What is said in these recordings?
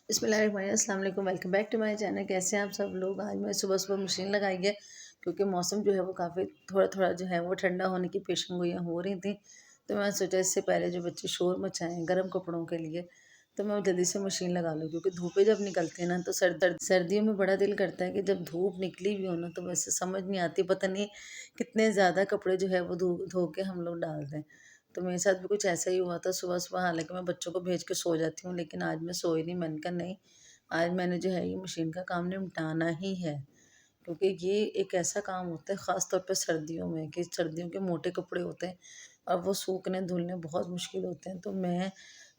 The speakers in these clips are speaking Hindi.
बिस्मिल्लाहिर्रहमानिर्रहीम, अस्सलाम वालेकुम। Welcome back to my channel. कैसे हैं आप सब लोग। आज मैं सुबह सुबह मशीन लगाई है क्योंकि मौसम जो है वो काफ़ी थोड़ा थोड़ा जो है वो ठंडा होने की पेशन गोइयाँ हो रही थी। तो मैं सोचा इससे पहले जो बच्चे शोर मचाएं गर्म कपड़ों के लिए, तो मैं जल्दी से मशीन लगा लूँ क्योंकि धूपें जब निकलती हैं ना तो सर्दियों में बड़ा दिल करता है कि जब धूप निकली भी हो ना तो वैसे समझ नहीं आती, पता नहीं कितने ज़्यादा कपड़े जो है वो धो धो के हम लोग डाल दें। तो मेरे साथ भी कुछ ऐसा ही हुआ था सुबह-सुबह। हालाँकि मैं बच्चों को भेज के सो जाती हूँ, लेकिन आज मैं सोई नहीं। मैंने कहा नहीं, आज मैंने जो है ये मशीन का काम निपटाना ही है। क्योंकि ये एक ऐसा काम होता है ख़ास तौर पे सर्दियों में कि सर्दियों के मोटे कपड़े होते हैं और वो सूखने धुलने बहुत मुश्किल होते हैं। तो मैं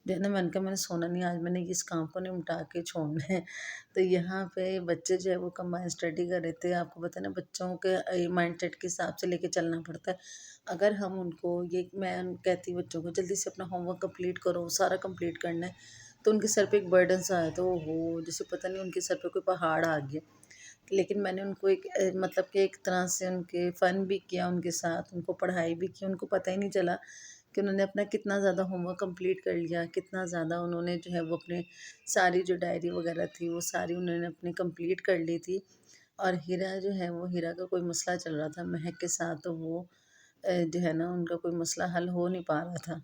जो है ना, मैंने कहा मैंने सोना नहीं, आज मैंने इस काम को निपटा के छोड़ना है। तो यहाँ पे बच्चे जो है वो कंबाइंड स्टडी कर रहे थे। आपको पता है ना, बच्चों के माइंडसेट के हिसाब से लेके चलना पड़ता है। अगर हम उनको ये मैं कहती हूँ बच्चों को जल्दी से अपना होमवर्क कंप्लीट करो, सारा कंप्लीट करना है, तो उनके सर पे एक बर्डन सा आया, तो ओहो! जैसे पता नहीं उनके सर पे कोई पहाड़ आ गया। लेकिन मैंने उनको एक मतलब कि एक तरह से उनके फ़न भी किया उनके साथ, उनको पढ़ाई भी की, उनको पता ही नहीं चला कि उन्होंने अपना कितना ज़्यादा होमवर्क कंप्लीट कर लिया, कितना ज़्यादा उन्होंने जो है वो अपने सारी जो डायरी वग़ैरह थी, वो सारी उन्होंने अपनी कंप्लीट कर ली थी। और हीरा जो है वो हीरा का कोई मसला चल रहा था महक के साथ, तो वो जो है ना उनका कोई मसला हल हो नहीं पा रहा था।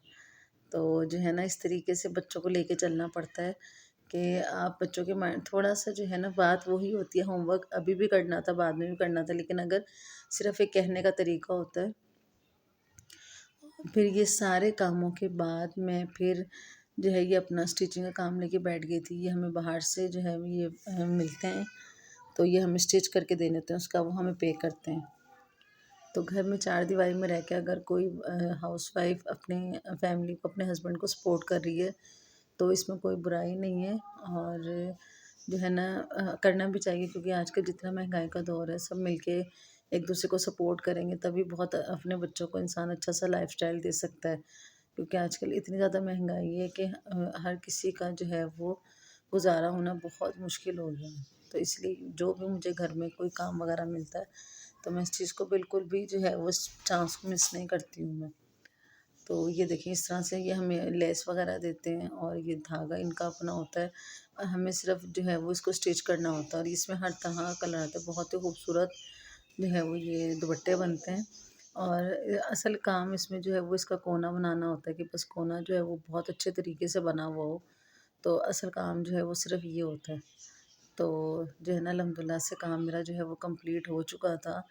तो जो है ना इस तरीके से बच्चों को लेके चलना पड़ता है कि आप बच्चों के माइंड थोड़ा-सा जो है ना, बात वही होती है, होमवर्क अभी भी करना था, बाद में भी करना था, लेकिन अगर सिर्फ़ एक कहने का तरीका होता है। फिर ये सारे कामों के बाद मैं फिर जो है ये अपना स्टिचिंग का काम लेके बैठ गई थी। ये हमें बाहर से जो है ये मिलते हैं, तो ये हमें स्टिच करके देने होते हैं, उसका वो हमें पे करते हैं। तो घर में चारदीवारी में रह के अगर कोई हाउसवाइफ़ अपने फैमिली को, अपने हस्बैंड को सपोर्ट कर रही है, तो इसमें कोई बुराई नहीं है। और जो है ना करना भी चाहिए, क्योंकि आजकल जितना महंगाई का दौर है, सब मिलके एक दूसरे को सपोर्ट करेंगे तभी बहुत अपने बच्चों को इंसान अच्छा सा लाइफस्टाइल दे सकता है। क्योंकि आजकल इतनी ज़्यादा महंगाई है कि हर किसी का जो है वो गुज़ारा होना बहुत मुश्किल हो गया है। तो इसलिए जो भी मुझे घर में कोई काम वगैरह मिलता है, तो मैं इस चीज़ को बिल्कुल भी जो है वो इस चांस को मिस नहीं करती हूँ मैं। तो ये देखिए इस तरह से ये हमें लेस वगैरह देते हैं और ये धागा इनका अपना होता है और हमें सिर्फ जो है वो इसको स्टिच करना होता है। और इसमें हर तरह का कलर आता है, बहुत ही खूबसूरत जो है वो ये दुपट्टे बनते हैं। और असल काम इसमें जो है वो इसका कोना बनाना होता है कि बस कोना जो है वो बहुत अच्छे तरीके से बना हुआ हो। तो असल काम जो है वो सिर्फ ये होता है। तो जो है ना अल्हम्दुलिल्लाह से काम मेरा जो है वो कंप्लीट हो चुका था।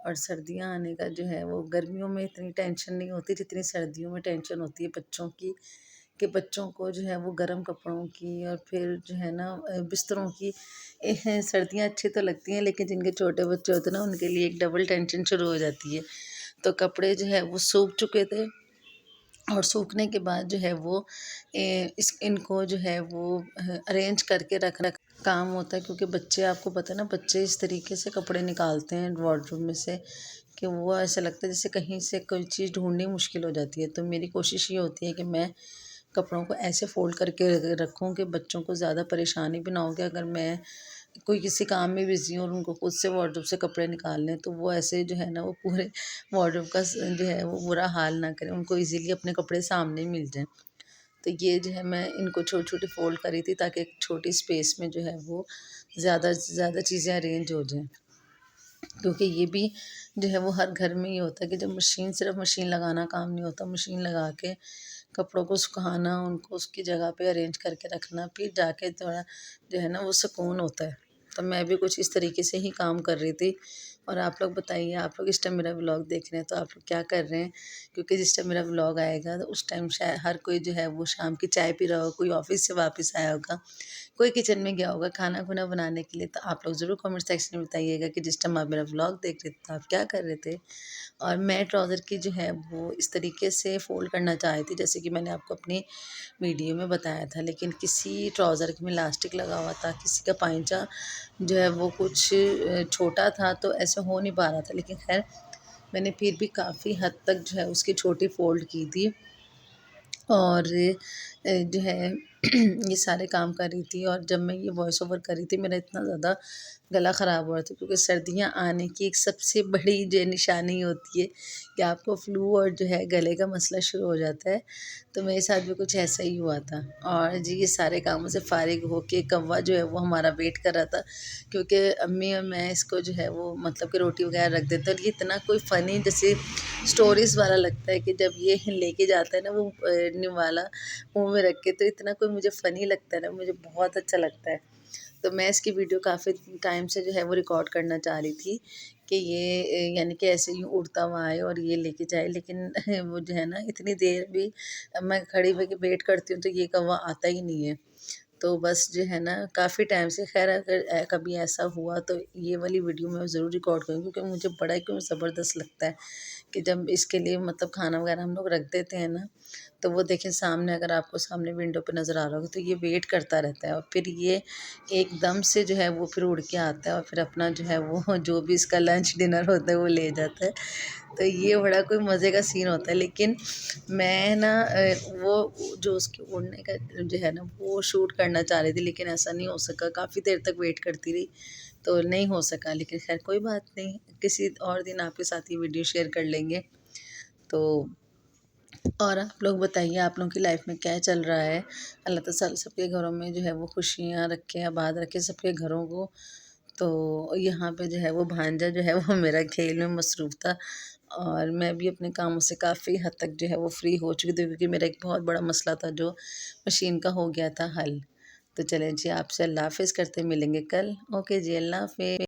और सर्दियाँ आने का जो है वो, गर्मियों में इतनी टेंशन नहीं होती जितनी सर्दियों में टेंशन होती है बच्चों की, कि बच्चों को जो है वो गर्म कपड़ों की और फिर जो है ना बिस्तरों की। सर्दियाँ अच्छी तो लगती हैं, लेकिन जिनके छोटे बच्चे होते हैं ना उनके लिए एक डबल टेंशन शुरू हो जाती है। तो कपड़े जो है वो सूख चुके थे और सूखने के बाद जो है वो इनको जो है वो अरेंज करके रख काम होता है। क्योंकि बच्चे, आपको पता है ना, बच्चे इस तरीके से कपड़े निकालते हैं वार्डरोब में से कि वो ऐसा लगता है जैसे कहीं से कोई चीज़ ढूंढनी मुश्किल हो जाती है। तो मेरी कोशिश ये होती है कि मैं कपड़ों को ऐसे फ़ोल्ड करके रखूँ कि बच्चों को ज़्यादा परेशानी भी ना हो, कि अगर मैं कोई किसी काम में बिज़ी हूँ और उनको खुद से वार्डरोब से कपड़े निकालने हैं, तो वो ऐसे जो है ना वो पूरे वार्डरोब का जो है वो बुरा हाल ना करें, उनको ईज़िली अपने कपड़े सामने ही मिल जाएँ। तो ये जो है मैं इनको छोटी-छोटी फ़ोल्ड करी थी ताकि एक छोटी स्पेस में जो है वो ज़्यादा से ज़्यादा चीज़ें अरेंज हो जाएँ। क्योंकि ये भी जो है वो हर घर में ही होता है कि जब मशीन, सिर्फ़ मशीन लगाना काम नहीं होता, मशीन लगा के कपड़ों को सुखाना, उनको उसकी जगह पे अरेंज करके रखना, फिर जाके थोड़ा जो है ना वो सुकून होता है। तो मैं भी कुछ इस तरीके से ही काम कर रही थी। और आप लोग बताइए, आप लोग इस टाइम मेरा व्लॉग देख रहे हैं तो आप लोग क्या कर रहे हैं? क्योंकि जिस टाइम मेरा व्लॉग आएगा तो उस टाइम शायद हर कोई जो है वो शाम की चाय पी रहा होगा, कोई ऑफ़िस से वापस आया होगा, कोई किचन में गया होगा खाना-खुना बनाने के लिए। तो आप लोग ज़रूर कमेंट सेक्शन में बताइएगा कि जिस टाइम आप मेरा व्लॉग देख रहे थे तो आप क्या कर रहे थे? और मैं ट्राउज़र की जो है वो इस तरीके से फ़ोल्ड करना चाह रही थी जैसे कि मैंने आपको अपनी वीडियो में बताया था, लेकिन किसी ट्राउज़र में इलास्टिक लगा हुआ था, किसी का पाइंचा जो है वो कुछ छोटा था, तो ऐसे हो नहीं पा रहा था। लेकिन ख़ैर मैंने फिर भी काफ़ी हद तक जो है उसकी छोटी फ़ोल्ड की थी। और जो है ये सारे काम कर रही थी। और जब मैं ये वॉइस ओवर कर रही थी, मेरा इतना ज़्यादा गला ख़राब हो रहा था, क्योंकि सर्दियाँ आने की एक सबसे बड़ी जो निशानी होती है कि आपको फ्लू और जो है गले का मसला शुरू हो जाता है। तो मेरे साथ भी कुछ ऐसा ही हुआ था। और जी ये सारे कामों से फ़ारिग होके कौवा जो है वो हमारा वेट कर रहा था, क्योंकि अम्मी और मैं इसको जो है वो मतलब कि रोटी वगैरह रख देते हैं, और ये इतना कोई फ़नी जैसे स्टोरीज़ वाला लगता है कि जब ये लेके जाता है ना वो निवाला मुँह में रख के, तो इतना कोई मुझे फ़नी लगता है ना, मुझे बहुत अच्छा लगता है। तो मैं इसकी वीडियो काफ़ी टाइम से जो है वो रिकॉर्ड करना चाह रही थी कि ये यानी कि ऐसे ही उड़ता हुआ आए और ये लेके जाए, लेकिन वो जो है ना इतनी देर भी मैं खड़ी होके वेट करती हूँ तो ये कौवा आता ही नहीं है। तो बस जो है ना काफ़ी टाइम से, ख़ैर अगर कभी ऐसा हुआ तो ये वाली वीडियो मैं ज़रूर रिकॉर्ड करूँगी, क्योंकि मुझे बड़ा ही क्यों ज़बरदस्त लगता है कि जब इसके लिए मतलब खाना वगैरह हम लोग रख देते हैं ना, तो वो देखें सामने, अगर आपको सामने विंडो पे नज़र आ रहा होगा तो ये वेट करता रहता है, और फिर ये एकदम से जो है वो फिर उड़ के आता है और फिर अपना जो है वो जो भी इसका लंच डिनर होता है वो ले जाता है। तो ये बड़ा कोई मज़े का सीन होता है। लेकिन मैं ना वो जो उसके उड़ने का जो है ना वो शूट करना चाह रही थी, लेकिन ऐसा नहीं हो सका, काफ़ी देर तक वेट करती रही तो नहीं हो सका। लेकिन खैर कोई बात नहीं, किसी और दिन आपके साथ ये वीडियो शेयर कर लेंगे। तो और आप लोग बताइए, आप लोगों की लाइफ में क्या चल रहा है? अल्लाह ताला सबके घरों में जो है वो खुशियाँ रखे, आबाद रखे सबके घरों को। तो यहाँ पे जो है वो भांजा जो है वो मेरा खेल में मसरूफ़ था, और मैं भी अपने कामों से काफ़ी हद तक जो है वो फ्री हो चुकी थी, क्योंकि मेरा एक बहुत बड़ा मसला था जो मशीन का हो गया था हल। तो चलें जी, आपसे अल्लाह हाफ़िज़ करते मिलेंगे कल। ओके जी, अल्लाह हाफ़िज़।